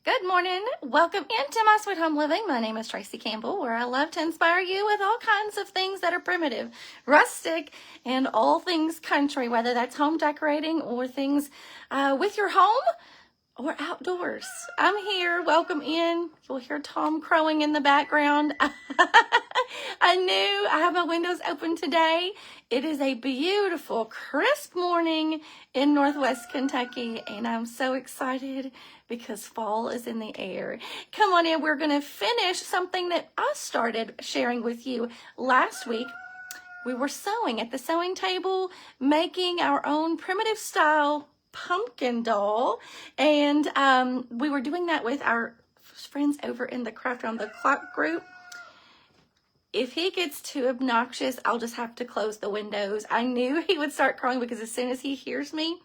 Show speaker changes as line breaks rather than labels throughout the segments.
Good morning. Welcome into My Sweet Home Living. My name is Tracey Campbell, where I love to inspire you with all kinds of things that are primitive, rustic, and all things country, whether that's home decorating or things with your home or outdoors. I'm here. Welcome in. You'll hear Tom crowing in the background. I have my windows open today. It is a beautiful, crisp morning in Northwest Kentucky, and I'm so excited because fall is in the air. Come on in. We're going to finish something that I started sharing with you last week. We were sewing at the sewing table, making our own primitive style pumpkin doll, and we were doing that with our friends over in the Craft Around the Clock group. If he gets too obnoxious, I'll just have to close the windows. I knew he would start crowing because as soon as he hears me,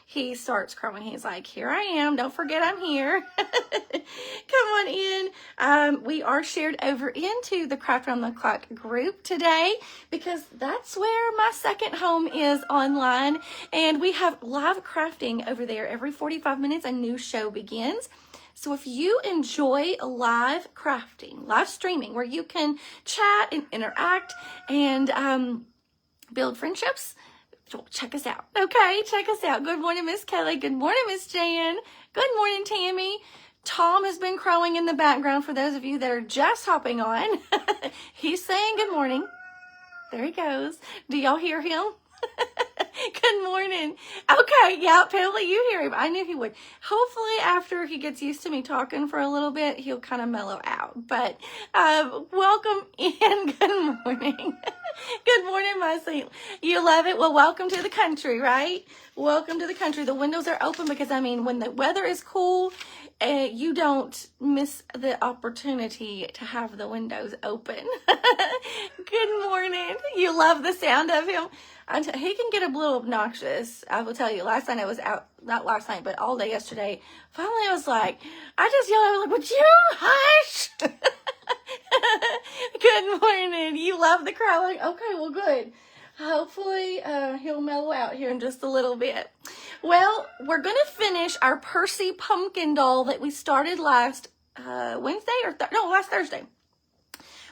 he starts crowing. He's like, here I am. Don't forget I'm here. Come on in. We are shared over into the Craft Around the Clock group today because that's where my second home is online. And we have live crafting over there. Every 45 minutes, a new show begins. So if you enjoy live crafting, live streaming, where you can chat and interact and build friendships, check us out. Okay, check us out. Good morning, Miss Kelly. Good morning, Miss Jan. Good morning, Tammy. Tom has been crowing in the background for those of you that are just hopping on. He's saying good morning. There he goes. Do y'all hear him? Good morning. Okay, yeah, Pamela, you hear him. I knew he would. Hopefully, after he gets used to me talking for a little bit, he'll kind of mellow out. But welcome in. Good morning. Good morning, my sweet. You love it? Well, welcome to the country, right? Welcome to the country. The windows are open because, I mean, when the weather is cool, you don't miss the opportunity to have the windows open. Good morning. You love the sound of him. He can get a little obnoxious. I will tell you, last night I was out, not last night, but all day yesterday. Finally, I was like, I just yelled, I was like, would you hush? Good morning. You love the crowing? Okay, well, good. Hopefully, he'll mellow out here in just a little bit. Well, we're going to finish our Percy pumpkin doll that we started last Wednesday or last Thursday.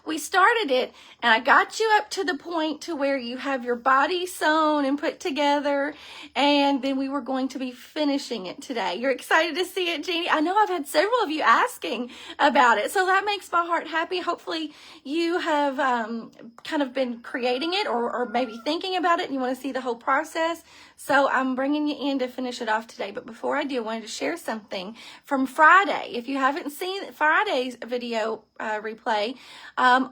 We started it, and I got you up to the point to where you have your body sewn and put together, and then we were going to be finishing it today. You're excited to see it, Jeannie? I know I've had several of you asking about it, so that makes my heart happy. Hopefully you have kind of been creating it or maybe thinking about it, and you want to see the whole process. So I'm bringing you in to finish it off today. But before I do, I wanted to share something from Friday. If you haven't seen Friday's video replay,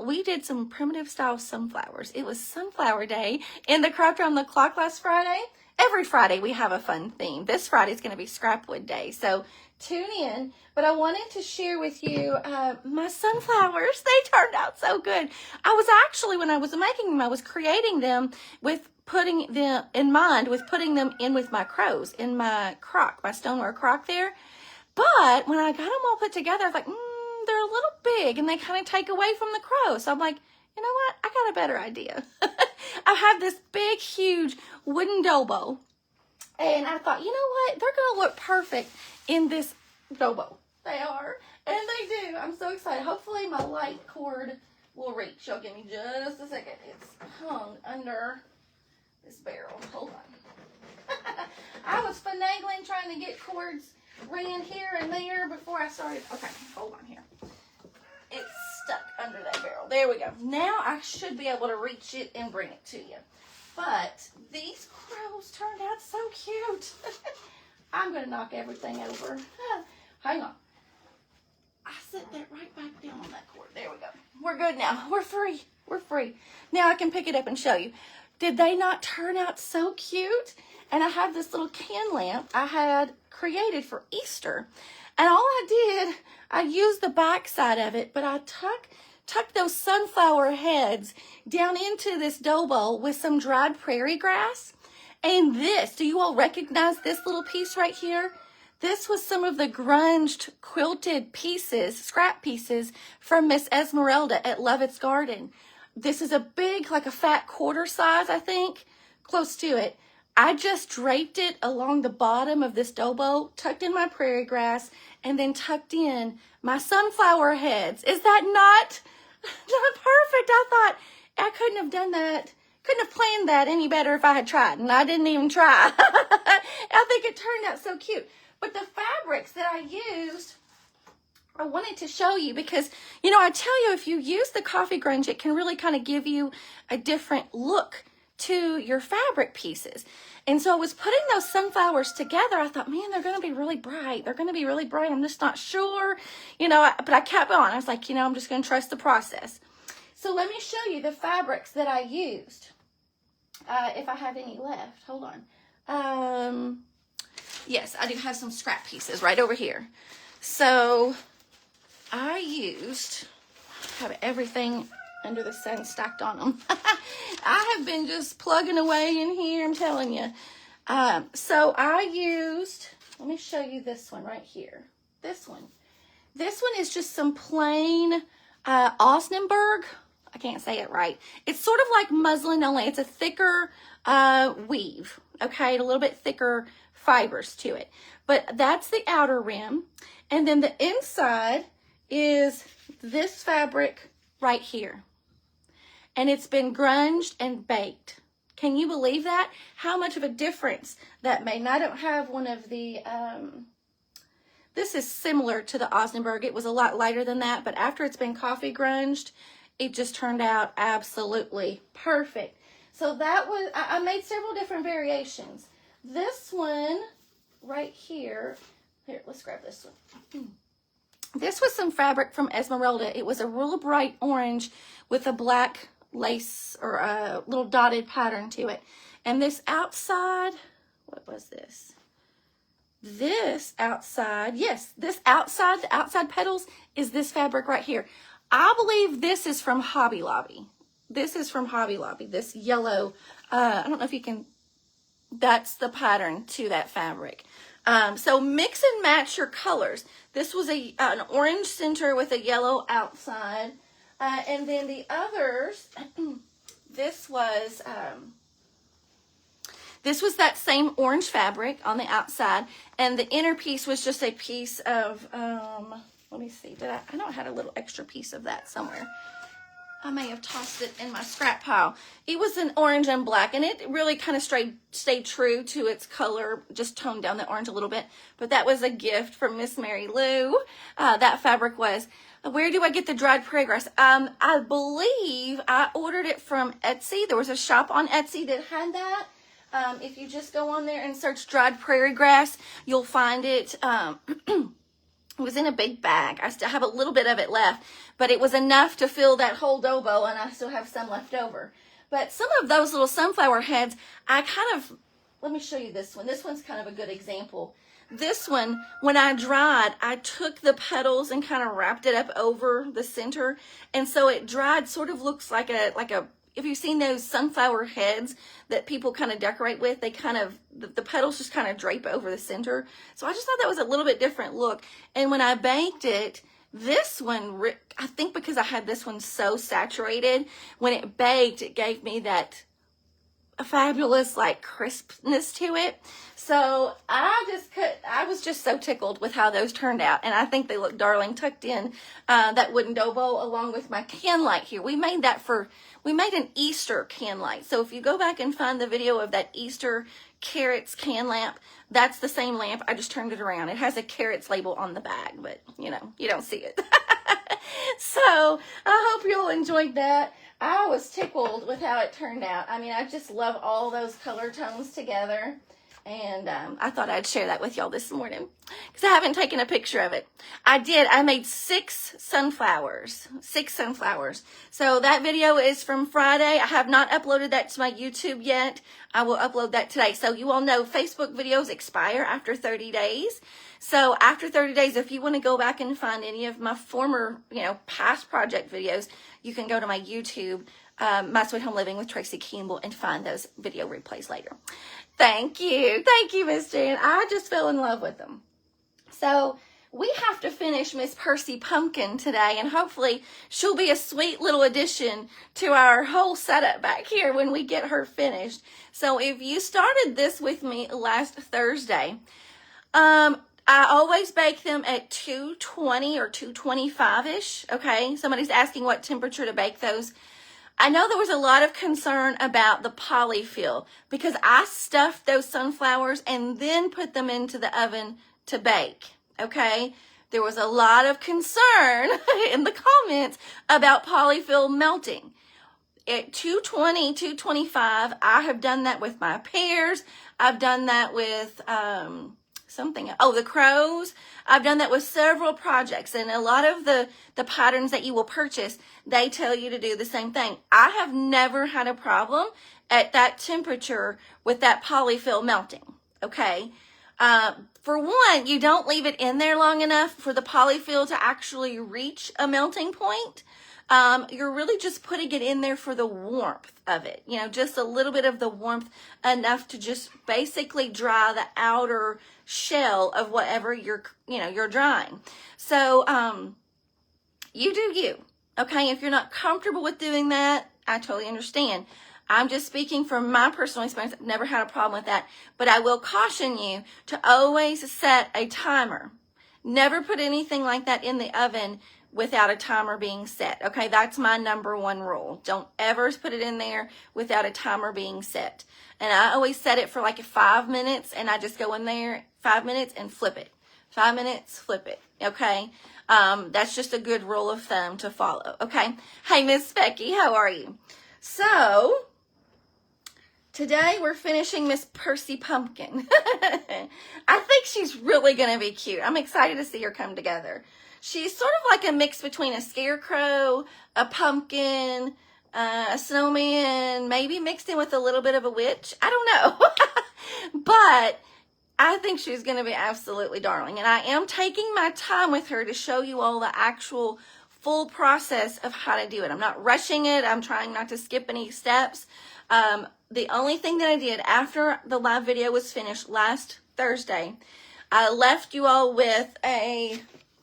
we did some primitive style sunflowers. It was Sunflower Day in the Craft Around the Clock last Friday. Every Friday we have a fun theme. This Friday is going to be Scrapwood Day. So tune in. But I wanted to share with you my sunflowers. They turned out so good. I was actually, when I was making them, I was creating them with putting them in mind with putting them in with my crows in my crock, my stoneware crock there. But when I got them all put together, I was like, they're a little big and they kind of take away from the crow. So I'm like, you know what? I got a better idea. I have this big, huge wooden dough bowl. And I thought, you know what? They're going to look perfect in this dough bowl. They are. And they do. I'm so excited. Hopefully my light cord will reach. Y'all give me just a second. It's hung under this barrel. Hold on. I was finagling trying to get cords ran here and there before I started. Okay, hold on here. It's stuck under that barrel. There we go. Now I should be able to reach it and bring it to you. But these crows turned out so cute. I'm going to knock everything over. Hang on. I set that right back down on that cord. There we go. We're good now. We're free. We're free. Now I can pick it up and show you. Did they not turn out so cute? And I have this little can lamp I had created for Easter. And all I used the back side of it, but I tucked those sunflower heads down into this dough bowl with some dried prairie grass. And this, do you all recognize this little piece right here? This was some of the grunged quilted pieces, scrap pieces from Miss Esmeralda at Lovett's Garden. This is a big, like a fat quarter size, I think, close to it. I just draped it along the bottom of this dough bowl, tucked in my prairie grass, and then tucked in my sunflower heads. Is that not perfect? I thought I couldn't have done that. Couldn't have planned that any better if I had tried, and I didn't even try. I think it turned out so cute. But the fabrics that I used, I wanted to show you because, you know, I tell you, if you use the coffee grunge, it can really kind of give you a different look to your fabric pieces. And so I was putting those sunflowers together. I thought, man, they're going to be really bright. They're going to be really bright. I'm just not sure, you know, but I kept on. I was like, you know, I'm just going to trust the process. So let me show you the fabrics that I used. If I have any left, hold on. Yes, I do have some scrap pieces right over here. So I used, have everything under the sun stacked on them. I have been just plugging away in here, I'm telling you. So I used, let me show you this one right here. This one is just some plain Osnaburg. I can't say it right. It's sort of like muslin, only it's a thicker weave, okay? A little bit thicker fibers to it. But that's the outer rim. And then the inside is this fabric right here. And it's been grunged and baked. Can you believe that? How much of a difference that made? And I don't have one of the, this is similar to the Osnaburg. It was a lot lighter than that, but after it's been coffee grunged, it just turned out absolutely perfect. So that was, I made several different variations. This one right here, let's grab this one. This was some fabric from Esmeralda. It was a real bright orange with a black lace or a little dotted pattern to it. And this outside, what was this? This outside, yes, this outside, the outside petals is this fabric right here. I believe this is from Hobby Lobby. This is from Hobby Lobby, this yellow, I don't know if you can, that's the pattern to that fabric. So mix and match your colors. This was an orange center with a yellow outside. And then the others, this was that same orange fabric on the outside. And the inner piece was just a piece of, let me see, I know I had a little extra piece of that somewhere. I may have tossed it in my scrap pile. It was an orange and black, and it really kind of stayed true to its color, just toned down the orange a little bit. But that was a gift from Miss Mary Lou. That fabric was. Where do I get the dried prairie grass? I believe I ordered it from Etsy. There was a shop on Etsy that had that. If you just go on there and search dried prairie grass, you'll find it. It was in a big bag. I still have a little bit of it left, but it was enough to fill that whole dough bowl, and I still have some left over. But some of those little sunflower heads, let me show you this one. This one's kind of a good example. This one, when I dried, I took the petals and kind of wrapped it up over the center, and so it dried, sort of looks like a if you've seen those sunflower heads that people kind of decorate with, they kind of, the petals just kind of drape over the center. So I just thought that was a little bit different look. And when I baked it, this one, I think because I had this one so saturated, when it baked, it gave me that fabulous like crispness to it. So I was just so tickled with how those turned out, and I think they look darling tucked in that wooden dough bowl along with my can light here. We made an Easter can light. So if you go back and find the video of that Easter carrots can lamp, that's the same lamp. I just turned it around. It has a carrots label on the bag, but you know, you don't see it. So I hope you all enjoyed that. I was tickled with how it turned out. I mean, I just love all those color tones together. And I thought I'd share that with y'all this morning because I haven't taken a picture of it. I made 6 sunflowers. So that video is from Friday. I have not uploaded that to my YouTube yet. I will upload that today. So you all know Facebook videos expire after 30 days. So after 30 days, if you want to go back and find any of my former, past project videos, you can go to my YouTube, My Sweet Home Living with Tracey Campbell, and find those video replays later. Thank you, Miss Jan. I just fell in love with them. So we have to finish Miss Percy Pumpkin today, and hopefully she'll be a sweet little addition to our whole setup back here when we get her finished. So if you started this with me last Thursday, I always bake them at 220 or 225-ish, okay? Somebody's asking what temperature to bake those. I know there was a lot of concern about the polyfill because I stuffed those sunflowers and then put them into the oven to bake, okay? There was a lot of concern in the comments about polyfill melting. At 220, 225, I have done that with my pears. I've done that with the crows. I've done that with several projects, and a lot of the patterns that you will purchase, they tell you to do the same thing. I have never had a problem at that temperature with that polyfill melting, okay? For one, you don't leave it in there long enough for the polyfill to actually reach a melting point. You're really just putting it in there for the warmth of it, just a little bit of the warmth, enough to just basically dry the outer shell of whatever you're drying. So, you do you, okay? If you're not comfortable with doing that, I totally understand. I'm just speaking from my personal experience. I've never had a problem with that, but I will caution you to always set a timer. Never put anything like that in the oven without a timer being set. Okay, that's my number one rule. Don't ever put it in there without a timer being set. And I always set it for like 5 minutes, and I just go in there 5 minutes and flip it. 5 minutes, flip it. Okay, that's just a good rule of thumb to follow. Okay, hey Miss Becky, how are you? So today we're finishing Miss Percy Pumpkin. I think she's really gonna be cute. I'm excited to see her come together. She's sort of like a mix between a scarecrow, a pumpkin, a snowman, maybe mixed in with a little bit of a witch. I don't know. But I think she's going to be absolutely darling. And I am taking my time with her to show you all the actual full process of how to do it. I'm not rushing it. I'm trying not to skip any steps. The only thing that I did after the live video was finished last Thursday, I left you all with a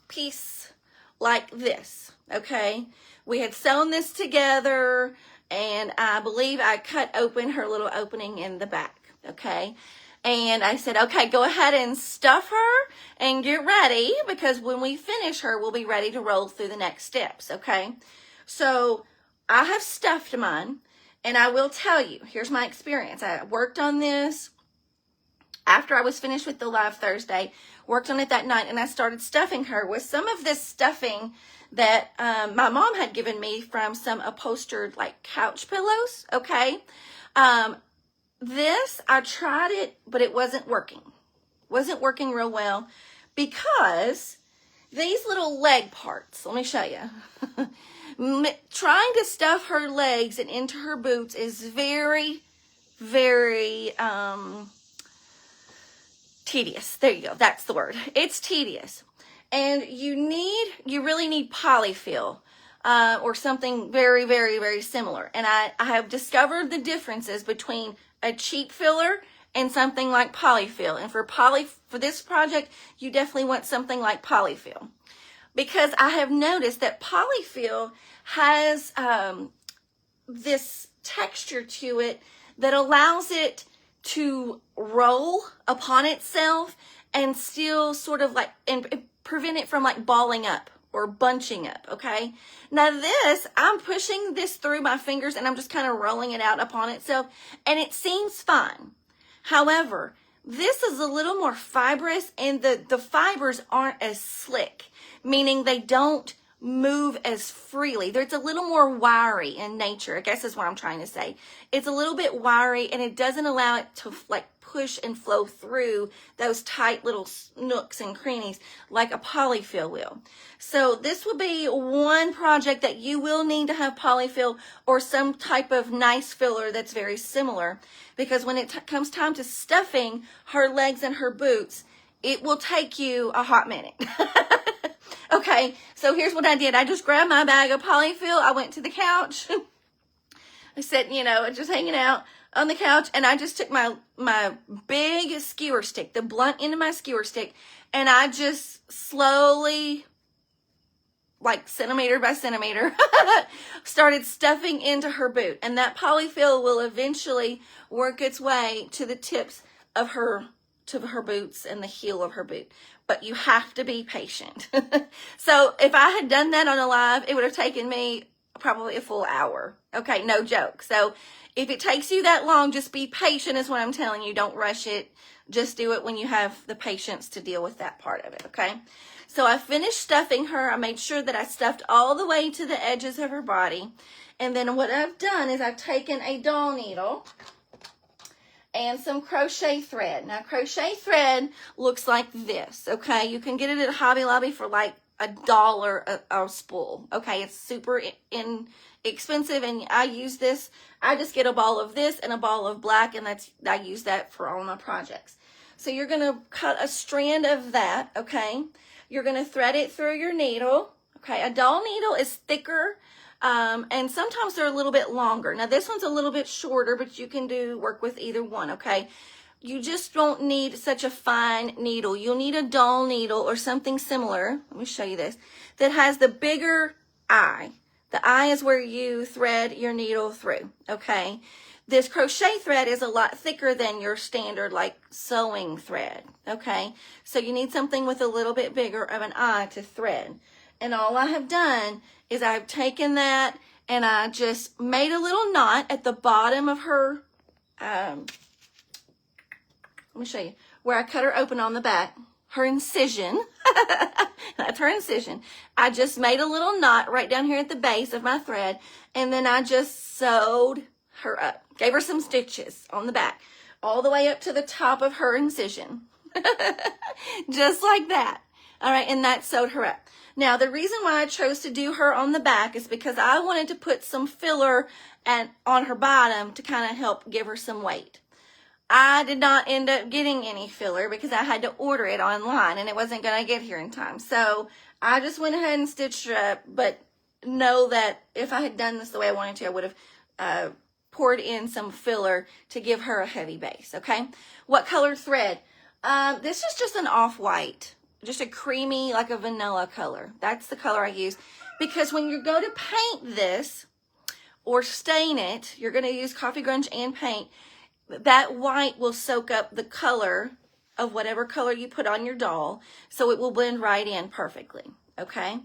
piece like this, okay? We had sewn this together, and I believe I cut open her little opening in the back, okay? And I said, okay, go ahead and stuff her and get ready, because when we finish her, we'll be ready to roll through the next steps, okay? So I have stuffed mine, and I will tell you, here's my experience. I worked on this after I was finished with the live Thursday, worked on it that night, and I started stuffing her with some of this stuffing that my mom had given me from some upholstered like couch pillows, okay? This, I tried it, but it wasn't working. Wasn't working real well because these little leg parts, let me show you. Trying to stuff her legs and into her boots is very, very, tedious. There you go. That's the word. It's tedious. And you really need polyfill, or something very, very, very similar. And I have discovered the differences between a cheap filler and something like polyfill. And for this project, you definitely want something like polyfill, because I have noticed that polyfill has this texture to it that allows it to roll upon itself and still sort of like, and prevent it from like balling up or bunching up, okay? Now this, I'm pushing this through my fingers and I'm just kind of rolling it out upon itself, and it seems fine. However, this is a little more fibrous, and the fibers aren't as slick, meaning they don't move as freely. It's a little more wiry in nature, I guess is what I'm trying to say. It's a little bit wiry, and it doesn't allow it to like push and flow through those tight little nooks and crannies like a polyfill will. So this will be one project that you will need to have polyfill or some type of nice filler that's very similar, because when it comes time to stuffing her legs and her boots, it will take you a hot minute. Okay, so here's what I did. I just grabbed my bag of polyfill. I went to the couch. I said, just hanging out on the couch, and I just took my big skewer stick, the blunt end of my skewer stick, and I just slowly, like centimeter by centimeter, started stuffing into her boot. And that polyfill will eventually work its way to the tips of her boots and the heel of her boot. But you have to be patient. So if I had done that on a live, it would have taken me probably a full hour. Okay, no joke. So if it takes you that long, just be patient is what I'm telling you. Don't rush it. Just do it when you have the patience to deal with that part of it, okay? So I finished stuffing her. I made sure that I stuffed all the way to the edges of her body. And then what I've done is I've taken a doll needle and some crochet thread. Now, crochet thread looks like this, okay? You can get it at Hobby Lobby for like $1 a spool, okay? It's super inexpensive, and I use this. I just get a ball of this and a ball of black, and I use that for all my projects. So you're going to cut a strand of that, okay? You're going to thread it through your needle, okay? A doll needle is thicker, and sometimes they're a little bit longer. Now, this one's a little bit shorter, but you can work with either one, okay? You just don't need such a fine needle. You'll need a doll needle or something similar. Let me show you this. That has the bigger eye. The eye is where you thread your needle through, okay? This crochet thread is a lot thicker than your standard, like, sewing thread, okay? So you need something with a little bit bigger of an eye to thread. And all I have done is I've taken that and I just made a little knot at the bottom of her, let me show you, where I cut her open on the back, her incision. That's her incision. I just made a little knot right down here at the base of my thread, and then I just sewed her up. Gave her some stitches on the back, all the way up to the top of her incision. Just like that. All right, and that sewed her up. Now, the reason why I chose to do her on the back is because I wanted to put some filler on her bottom to kind of help give her some weight. I did not end up getting any filler because I had to order it online and it wasn't going to get here in time. So I just went ahead and stitched her up, but know that if I had done this the way I wanted to, I would have poured in some filler to give her a heavy base, okay? What color thread? This is just an off-white, just a creamy, like a vanilla color. That's the color I use because when you go to paint this or stain it, you're going to use coffee grunge and paint. That white will soak up the color of whatever color you put on your doll, so it will blend right in perfectly, okay?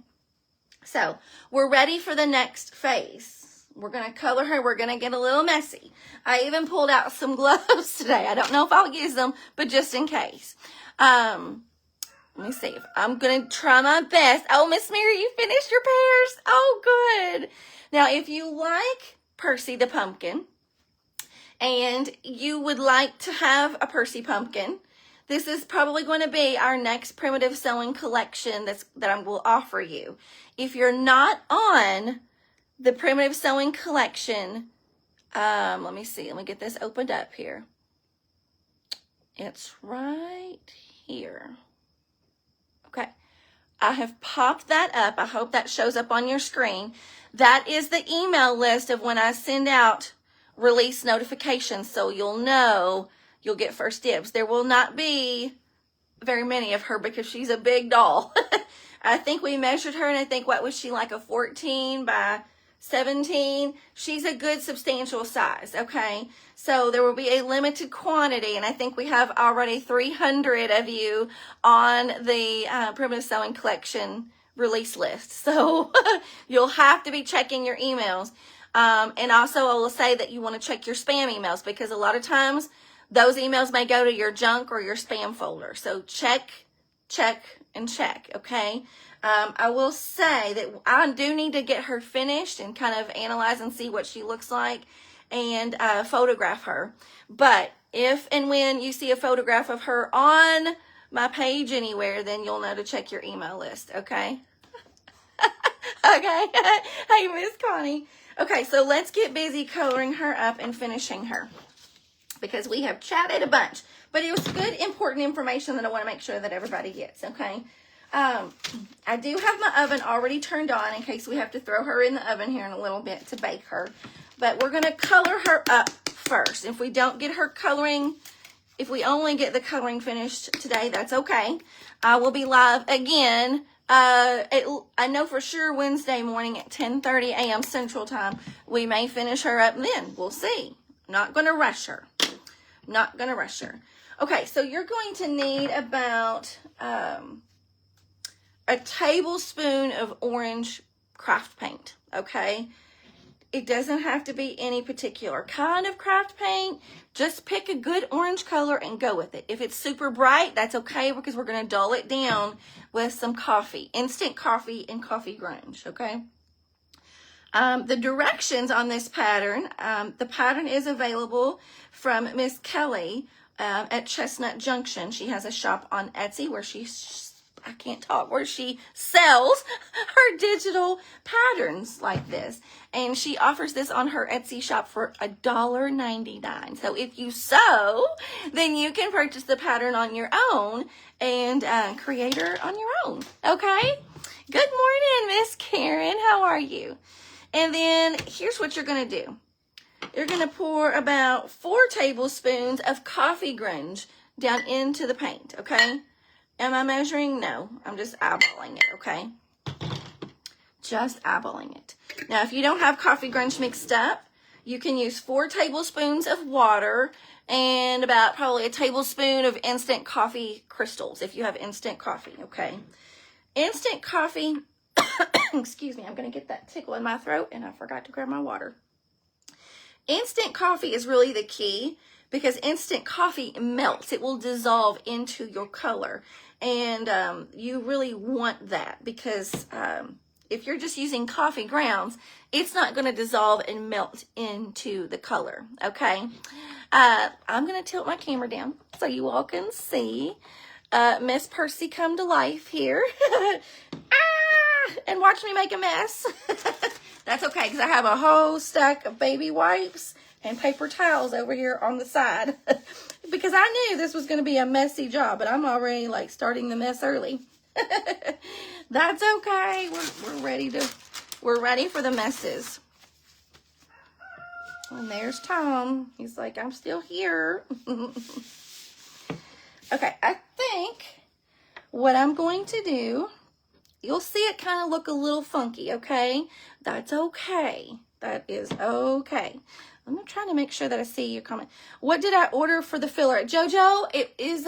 So we're ready for the next phase. We're going to color her. We're going to get a little messy. I even pulled out some gloves today. I don't know if I'll use them, but just in case. Let me see. If I'm going to try my best. Oh, Miss Mary, you finished your pears. Oh, good. Now, if you like Percy the pumpkin, and you would like to have a Percy pumpkin, this is probably going to be our next primitive sewing collection that I will offer you. If you're not on the primitive sewing collection, let me see. Let me get this opened up here. It's right here. Okay. I have popped that up. I hope that shows up on your screen. That is the email list of when I send out release notifications, so you'll know you'll get first dibs. There will not be very many of her because she's a big doll. I think we measured her, and I think, what was she, like a 14 by 17? She's a good substantial size, okay? So there will be a limited quantity, and I think we have already 300 of you on the Primitive Sewing Collection release list. So you'll have to be checking your emails. And also I will say that you want to check your spam emails because a lot of times those emails may go to your junk or your spam folder. So check, and check, okay? I will say that I do need to get her finished and kind of analyze and see what she looks like and photograph her. But if and when you see a photograph of her on my page anywhere, then you'll know to check your email list, okay? Okay. Hey, Miss Connie. Okay, so let's get busy coloring her up and finishing her because we have chatted a bunch, but it was good, important information that I want to make sure that everybody gets, okay? I do have my oven already turned on in case we have to throw her in the oven here in a little bit to bake her, but we're going to color her up first. If we don't get her coloring If we only get the coloring finished today, that's okay. I will be live again. I know for sure Wednesday morning at 10:30 a.m. Central Time. We may finish her up then. We'll see. Not going to rush her. Not going to rush her. Okay, so you're going to need about a tablespoon of orange craft paint, okay? It doesn't have to be any particular kind of craft paint. Just pick a good orange color and go with it. If it's super bright, that's okay because we're going to dull it down with some coffee, instant coffee and coffee grunge, okay? The directions on this pattern, the pattern is available from Miss Kelly at Chestnut Junction. She has a shop on Etsy where where she sells her digital patterns like this. And she offers this on her Etsy shop for $1.99. So if you sew, then you can purchase the pattern on your own and create her on your own. Okay? Good morning, Miss Karen. How are you? And then here's what you're going to do. You're going to pour about 4 tablespoons of coffee grunge down into the paint, okay? Am I measuring? No, I'm just eyeballing it, okay? Just eyeballing it. Now, if you don't have coffee grunge mixed up, you can use 4 tablespoons of water and about probably a tablespoon of instant coffee crystals if you have instant coffee, okay? Instant coffee, excuse me, I'm going to get that tickle in my throat and I forgot to grab my water. Instant coffee is really the key because instant coffee melts. It will dissolve into your color. And you really want that because if you're just using coffee grounds, it's not going to dissolve and melt into the color, okay? I'm going to tilt my camera down so you all can see Miss Percy come to life here. And watch me make a mess. That's okay because I have a whole stack of baby wipes and paper towels over here on the side because I knew this was going to be a messy job, but I'm already like starting the mess early. That's okay. We're ready for the messes. And there's Tom. He's like, I'm still here. Okay, I think what I'm going to do, you'll see it kind of look a little funky, okay? That's okay. That is okay. I'm trying to make sure that I see your comment. What did I order for the filler? JoJo, it is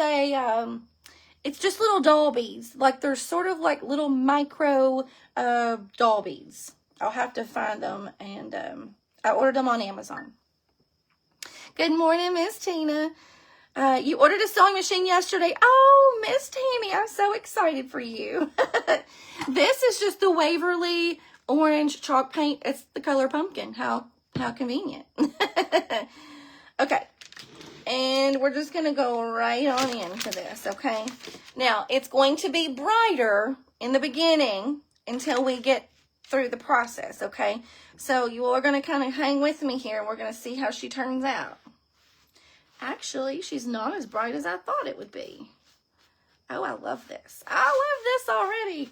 it's just little doll beads. Like they're sort of like little micro doll beads. I'll have to find them and I ordered them on Amazon. Good morning, Miss Tina. You ordered a sewing machine yesterday. Oh, Miss Tammy, I'm so excited for you. This is just the Waverly orange chalk paint. It's the color pumpkin. How convenient. Okay. And we're just going to go right on into this, okay? Now, it's going to be brighter in the beginning until we get through the process, okay? So you all are going to kind of hang with me here and we're going to see how she turns out. Actually, she's not as bright as I thought it would be. Oh, I love this. I love this already.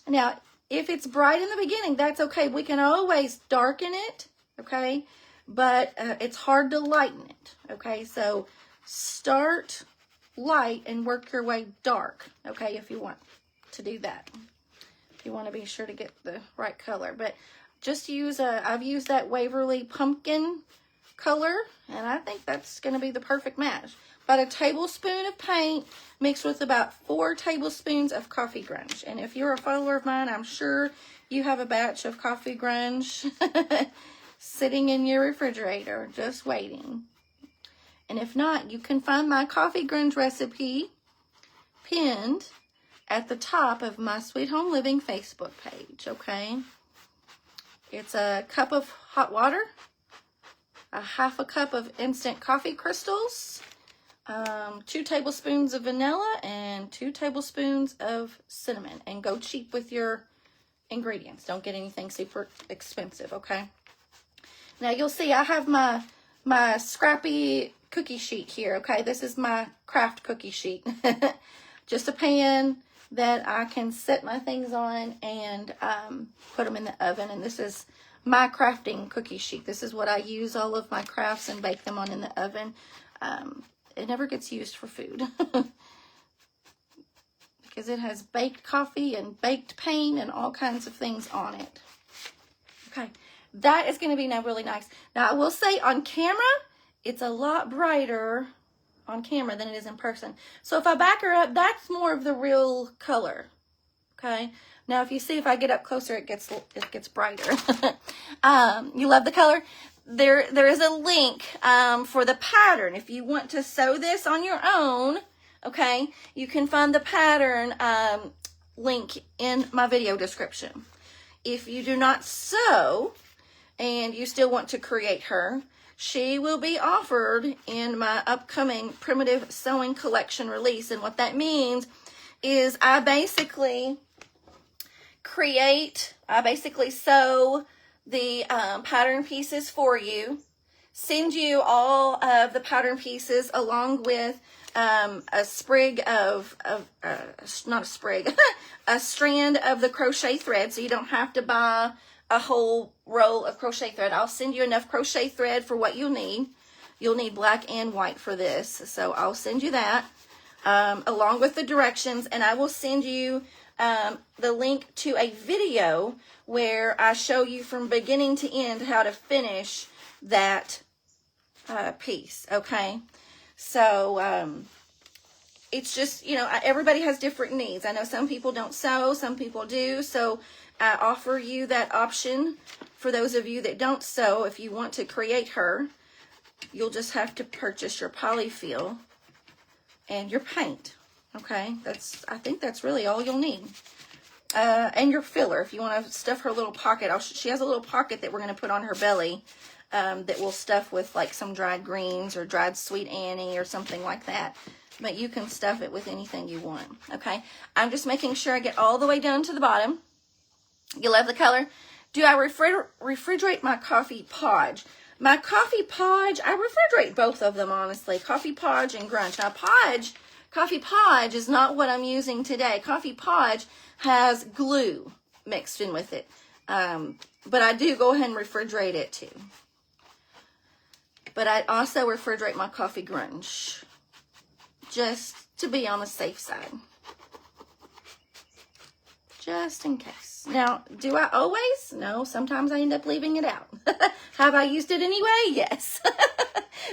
Now, if it's bright in the beginning, that's okay. We can always darken it, okay? But it's hard to lighten it, okay? So start light and work your way dark, okay, if you want to do that. If you want to be sure to get the right color. But just use, I've used that Waverly pumpkin color, and I think that's going to be the perfect match. About a tablespoon of paint mixed with about 4 tablespoons of coffee grunge. And if you're a follower of mine, I'm sure you have a batch of coffee grunge sitting in your refrigerator just waiting. And if not, you can find my coffee grunge recipe pinned at the top of my Sweet Home Living Facebook page, okay? It's a cup of hot water, a half a cup of instant coffee crystals, 2 tablespoons of vanilla, and 2 tablespoons of cinnamon. And go cheap with your ingredients. Don't get anything super expensive, okay? Now you'll see I have my scrappy cookie sheet here, okay? This is my craft cookie sheet. Just a pan that I can set my things on and put them in the oven. And this is my crafting cookie sheet. This is what I use all of my crafts and bake them on in the oven. it never gets used for food. Because it has baked coffee and baked paint and all kinds of things on it. Okay, that is going to be now really nice. Now, I will say on camera, it's a lot brighter on camera than it is in person. So if I back her up, that's more of the real color. Okay, now if you see, if I get up closer, it gets brighter. You love the color? There is a link for the pattern. If you want to sew this on your own, okay, you can find the pattern link in my video description. If you do not sew and you still want to create her, she will be offered in my upcoming primitive sewing collection release. And what that means is I basically sew the pattern pieces for you, send you all of the pattern pieces along with a sprig of not a sprig, a strand of the crochet thread, so you don't have to buy a whole roll of crochet thread. I'll send you enough crochet thread for what you'll need. You'll need black and white for this, so I'll send you that along with the directions, and I will send you the link to a video where I show you from beginning to end how to finish that piece, okay? So it's just, you know, everybody has different needs. I know some people don't sew, some people do, so I offer you that option for those of you that don't sew. If you want to create her, you'll just have to purchase your polyfill and your paint, okay? I think that's really all you'll need. And your filler, if you want to stuff her little pocket. She has a little pocket that we're going to put on her belly that we'll stuff with like some dried greens or dried sweet Annie or something like that. But you can stuff it with anything you want, okay? I'm just making sure I get all the way down to the bottom. You love the color? Do I refrigerate my coffee podge? My coffee podge, I refrigerate both of them, honestly. Coffee podge and grunge. Now, coffee podge is not what I'm using today. Coffee podge has glue mixed in with it. But I do go ahead and refrigerate it too. But I also refrigerate my coffee grunge, just to be on the safe side. Just in case. Now, do I always? No, sometimes I end up leaving it out. Have I used it anyway? Yes.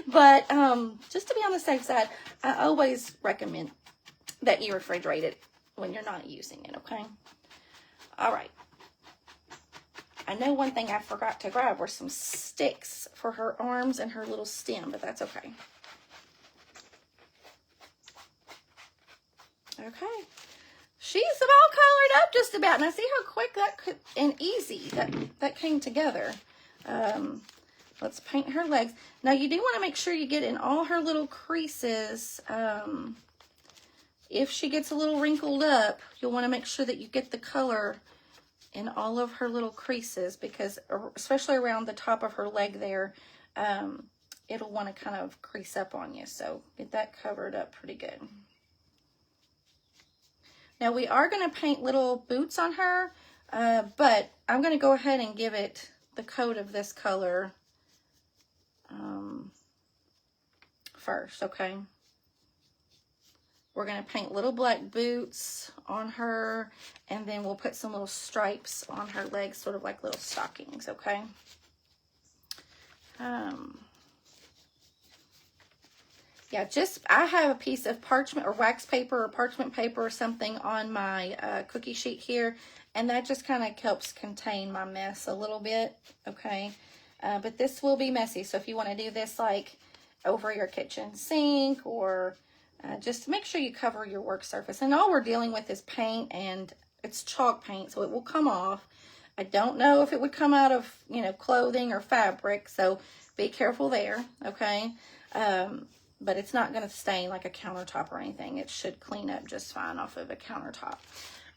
But just to be on the safe side, I always recommend that you refrigerate it when you're not using it, okay? All right. I know one thing I forgot to grab were some sticks for her arms and her little stem, but that's okay. Okay. She's all colored up just about. Now see how quick and easy that came together. Let's paint her legs. Now you do want to make sure you get in all her little creases. If she gets a little wrinkled up, you'll want to make sure that you get the color in all of her little creases, because especially around the top of her leg there, it'll want to kind of crease up on you. So get that covered up pretty good. Now we are going to paint little boots on her, but I'm going to go ahead and give it the coat of this color first, okay? We're going to paint little black boots on her, and then we'll put some little stripes on her legs, sort of like little stockings, okay? Yeah, I have a piece of parchment or wax paper or parchment paper or something on my cookie sheet here, and that just kind of helps contain my mess a little bit, okay? But this will be messy, so if you want to do this like over your kitchen sink, or just make sure you cover your work surface. And all we're dealing with is paint, and it's chalk paint, so it will come off. I don't know if it would come out of, you know, clothing or fabric, so be careful there, okay? But it's not going to stain like a countertop or anything. It should clean up just fine off of a countertop.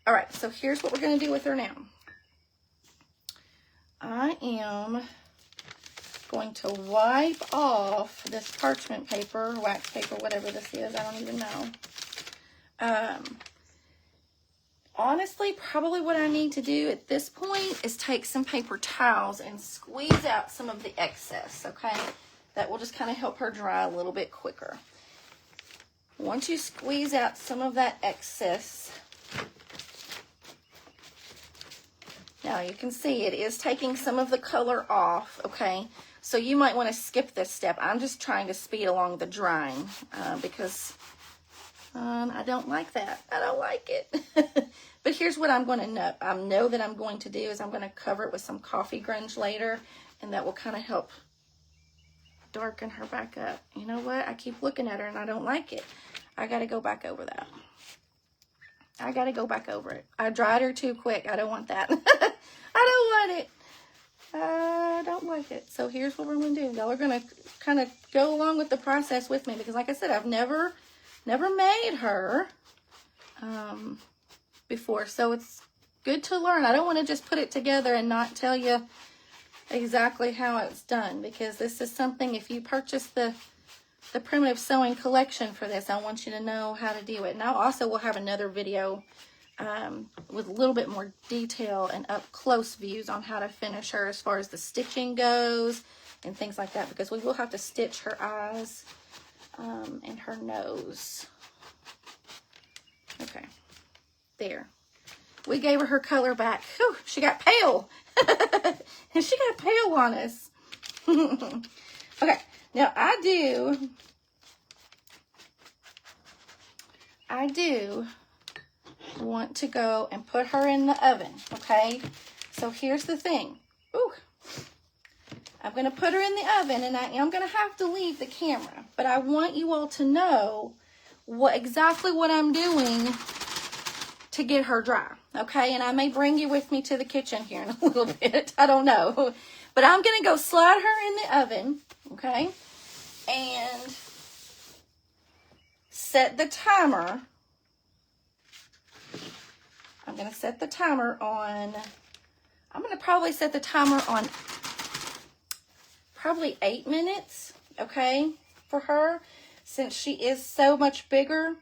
All right, so here's what we're going to do with her now. I am going to wipe off this parchment paper, wax paper, whatever this is. I don't even know. Honestly, probably what I need to do at this point is take some paper towels and squeeze out some of the excess, okay? That will just kind of help her dry a little bit quicker. once you squeeze out some of that excess, now you can see it is taking some of the color off, okay? So you might want to skip this step. I'm just trying to speed along the drying because I don't like that. I don't like it. But here's what I'm going to know that I'm going to do is I'm going to cover it with some coffee grunge later, and that will kind of help darken her back up. You know what? I keep looking at her and I don't like it. I got to go back over that. I got to go back over it. I dried her too quick. I don't want that. I don't want it. I don't like it. So here's what we're going to do. Y'all are going to kind of go along with the process with me because, like I said, I've never made her before. So it's good to learn. I don't want to just put it together and not tell you exactly how it's done, because this is something, if you purchase the primitive sewing collection for this, I want you to know how to do it. And I also will have another video with a little bit more detail and up close views on how to finish her as far as the stitching goes and things like that, because we will have to stitch her eyes and her nose. Okay, there. We gave her color back. Whew, she got pale. And she got pale on us. Okay, now I do want to go and put her in the oven, okay? So here's the thing. Ooh. I'm going to put her in the oven, and I am going to have to leave the camera, but I want you all to know exactly what I'm doing to get her dry, okay? And I may bring you with me to the kitchen here in a little bit. I don't know. But I'm going to go slide her in the oven, okay? And set the timer. I'm going to set the timer on, I'm going to probably set the timer on probably 8 minutes, okay, for her, since she is so much bigger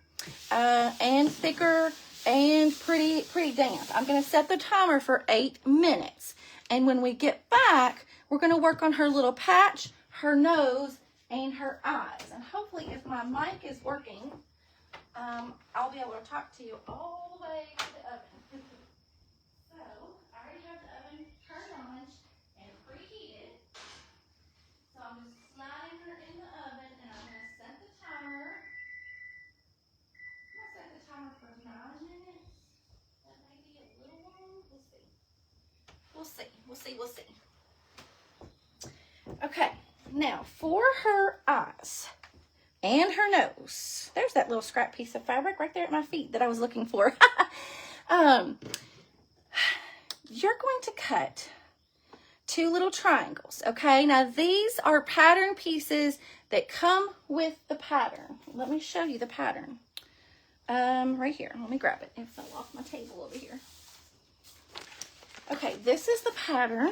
and thicker and pretty damp. I'm going to set the timer for 8 minutes. And when we get back, we're going to work on her little patch, her nose, and her eyes. And hopefully, if my mic is working, I'll be able to talk to you all the way to the oven. So, I already have the oven turned on and preheated. So, I'm just sliding her in the oven, and I'm going to set the timer. I'm going to set the timer for 9 minutes. That may be a little long. We'll see. We'll see. Okay, now for her eyes and her nose. There's that little scrap piece of fabric right there at my feet that I was looking for. You're going to cut 2 little triangles, okay? Now these are pattern pieces that come with the pattern. Let me show you the pattern. Right here. Let me grab it. It fell off my table over here. Okay, this is the pattern.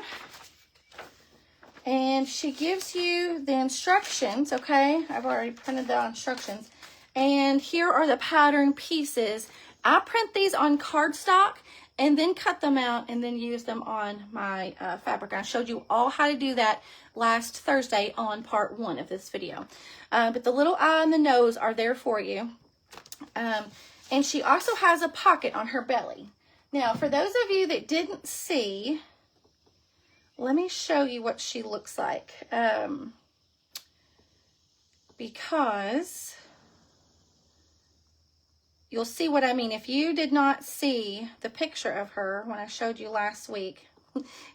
And she gives you the instructions, okay? I've already printed the instructions. And here are the pattern pieces. I print these on cardstock and then cut them out and then use them on my fabric. I showed you all how to do that last Thursday on part 1 of this video. But the little eye and the nose are there for you. And she also has a pocket on her belly. Now, for those of you that didn't see, let me show you what she looks like. Because you'll see what I mean. If you did not see the picture of her when I showed you last week,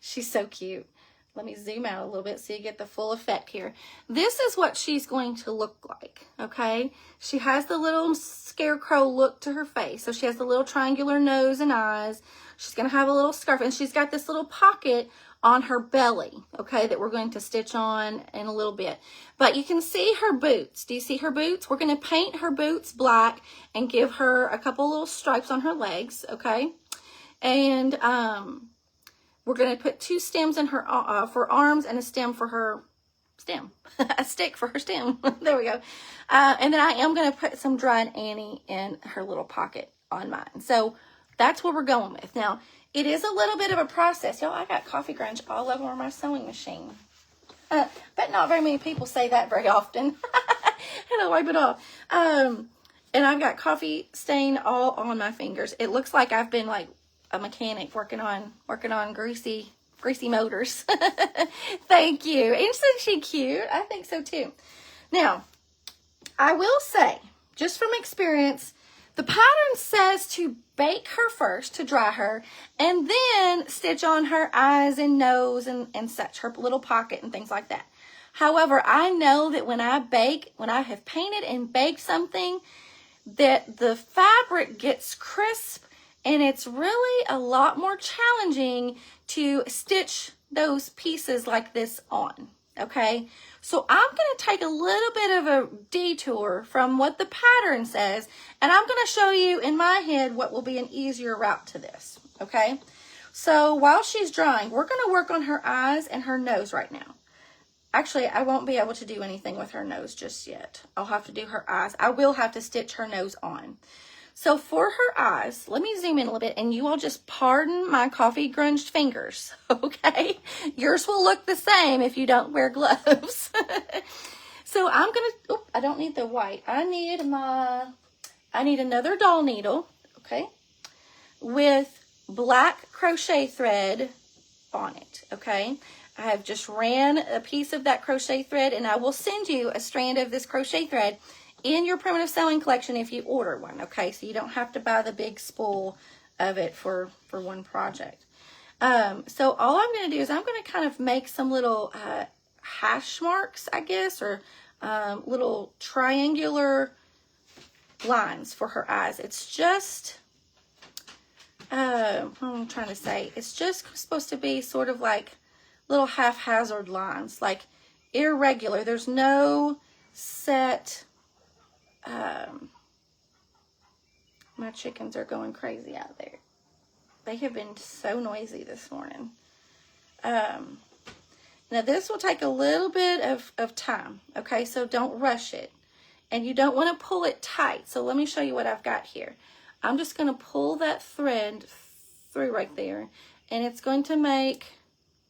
she's so cute. Let me zoom out a little bit so you get the full effect here. This is what she's going to look like, okay? She has the little scarecrow look to her face. So she has the little triangular nose and eyes. She's going to have a little scarf, and she's got this little pocket on her belly, okay, that we're going to stitch on in a little bit. But you can see her boots. Do you see her boots? We're going to paint her boots black and give her a couple little stripes on her legs, okay? And we're going to put 2 stems in her for arms and a stem for her stem. A stick for her stem. There we go. And then I am going to put some dried Annie in her little pocket on mine. So that's what we're going with. Now, it is a little bit of a process. Y'all, I got coffee grunge all over my sewing machine. But not very many people say that very often. And I wipe it off. And I've got coffee stain all on my fingers. It looks like I've been like a mechanic working on greasy motors. Thank you. Isn't she cute? I think so too. Now, I will say, just from experience, the pattern says to bake her first, to dry her, and then stitch on her eyes and nose and such, her little pocket and things like that. However, I know that when I bake, when I have painted and baked something, that the fabric gets crisp and it's really a lot more challenging to stitch those pieces like this on, okay? So I'm going to take a little bit of a detour from what the pattern says, and I'm going to show you in my head what will be an easier route to this, okay? So while she's drying, we're going to work on her eyes and her nose right now. Actually, I won't be able to do anything with her nose just yet. I'll have to do her eyes. I will have to stitch her nose on. So for her eyes, let me zoom in a little bit, and you all just pardon my coffee grunged fingers, okay? Yours will look the same if you don't wear gloves. So I'm gonna, I don't need the white. I need another doll needle, okay? With black crochet thread on it, okay? I have just ran a piece of that crochet thread, and I will send you a strand of this crochet thread in your primitive sewing collection if you order one, okay? So you don't have to buy the big spool of it for one project. So all I'm going to do is I'm going to kind of make some little hash marks, I guess, or little triangular lines for her eyes. It's just, what am I trying to say? It's just supposed to be sort of like little haphazard lines, like irregular. There's no set. My chickens are going crazy out there. They have been so noisy this morning. Now this will take a little bit of time, okay? So don't rush it. And you don't want to pull it tight. So let me show you what I've got here. I'm just going to pull that thread through right there. And it's going to make,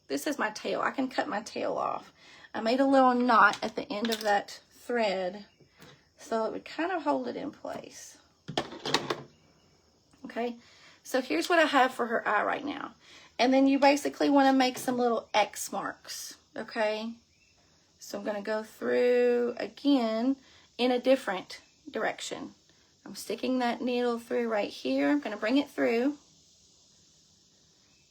this is my tail. I can cut my tail off. I made a little knot at the end of that thread, so it would kind of hold it in place. Okay, so here's what I have for her eye right now. And then you basically want to make some little X marks, okay? So I'm going to go through again in a different direction. I'm sticking that needle through right here. I'm going to bring it through.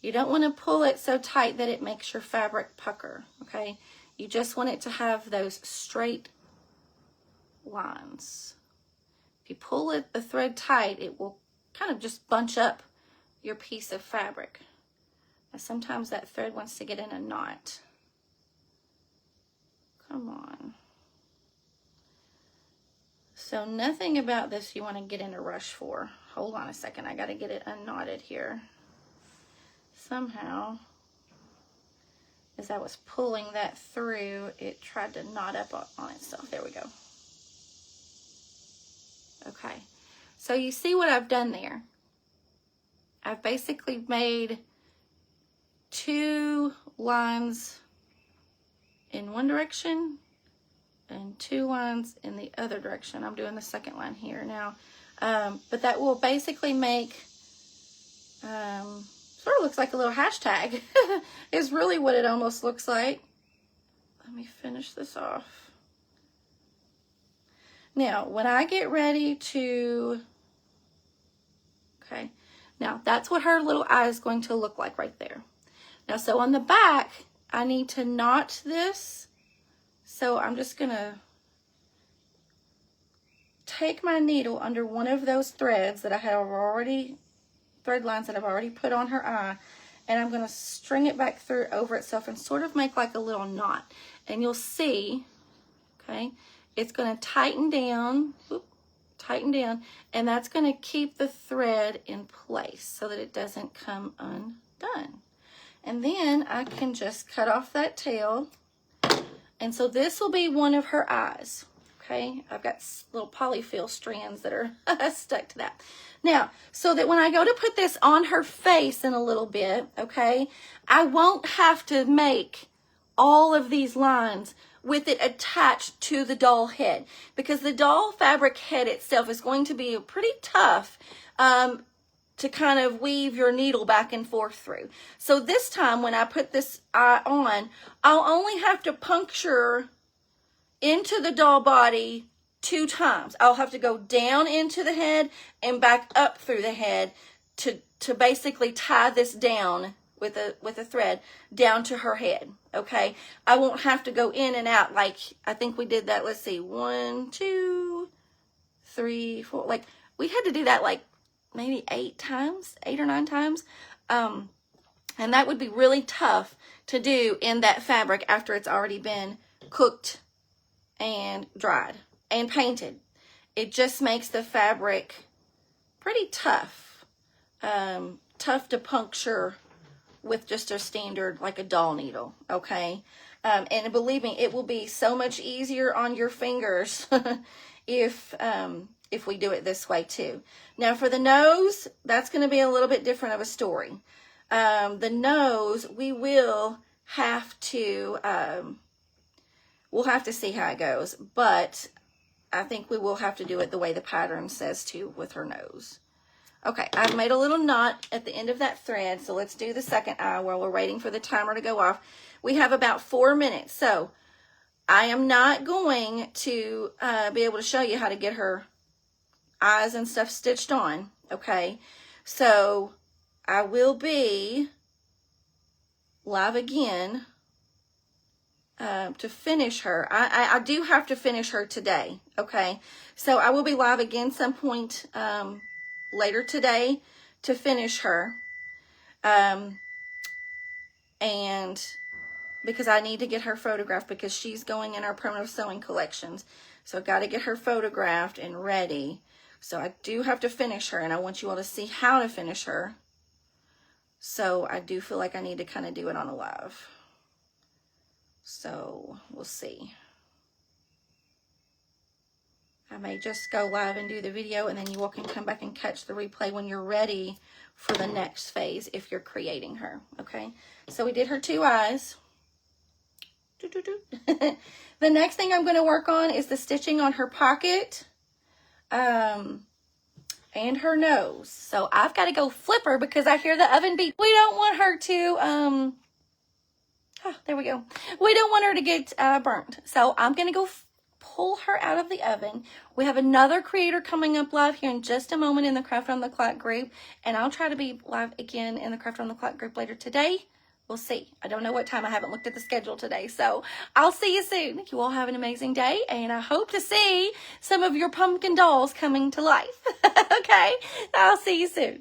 You don't want to pull it so tight that it makes your fabric pucker, okay? You just want it to have those straight lines. If you pull the thread tight, it will kind of just bunch up your piece of fabric. Now, sometimes that thread wants to get in a knot. Come on. So nothing about this you want to get in a rush for. Hold on a second, I got to get it unknotted here. Somehow, as I was pulling that through, it tried to knot up on itself. There we go. Okay, so you see what I've done there. I've basically made 2 lines in one direction and 2 lines in the other direction. I'm doing the second line here now. But that will basically make, sort of looks like a little hashtag is really what it almost looks like. Let me finish this off. Now, when I get ready to, okay, now that's what her little eye is going to look like right there. Now, so on the back, I need to knot this. So I'm just going to take my needle under one of those threads that I had already, thread lines that I've already put on her eye, and I'm going to string it back through over itself and sort of make like a little knot. And you'll see, okay, it's going to tighten down, and that's going to keep the thread in place so that it doesn't come undone. And then I can just cut off that tail. And so this will be one of her eyes, okay? I've got little polyfill strands that are stuck to that. Now, so that when I go to put this on her face in a little bit, okay, I won't have to make all of these lines with it attached to the doll head, because the doll fabric head itself is going to be pretty tough to kind of weave your needle back and forth through. So this time when I put this on, I'll only have to puncture into the doll body 2 times. I'll have to go down into the head and back up through the head to basically tie this down with a thread down to her head. Okay, I won't have to go in and out like I think we did that. Let's see, 1, 2, 3, 4. Like we had to do that like maybe 8 or 9 times. And that would be really tough to do in that fabric after it's already been cooked and dried and painted. It just makes the fabric pretty tough. Tough to puncture with just a standard, like a doll needle, okay? And believe me, it will be so much easier on your fingers if we do it this way too. Now for the nose, that's going to be a little bit different of a story. The nose, we will have to, we'll have to see how it goes, but I think we will have to do it the way the pattern says to with her nose. Okay, I've made a little knot at the end of that thread, so let's do the second eye while we're waiting for the timer to go off. We have about 4 minutes, so I am not going to be able to show you how to get her eyes and stuff stitched on, okay? So I will be live again to finish her. I do have to finish her today, okay? So I will be live again some point later today to finish her. And because I need to get her photographed because she's going in our primitive sewing collections. So I've got to get her photographed and ready. So I do have to finish her, and I want you all to see how to finish her. So I do feel like I need to kind of do it on a live. So we'll see. I may just go live and do the video, and then you all can come back and catch the replay when you're ready for the next phase if you're creating her, okay? So we did her 2 eyes. The next thing I'm going to work on is the stitching on her pocket and her nose. So I've got to go flip her because I hear the oven beep. We don't want her to, there we go. We don't want her to get burnt. So I'm going to go pull her out of the oven. We have another creator coming up live here in just a moment in the Craft on the Clock group, and I'll try to be live again in the Craft on the Clock group later today. We'll see. I don't know what time. I haven't looked at the schedule today, so I'll see you soon. You all have an amazing day, and I hope to see some of your pumpkin dolls coming to life. Okay, I'll see you soon.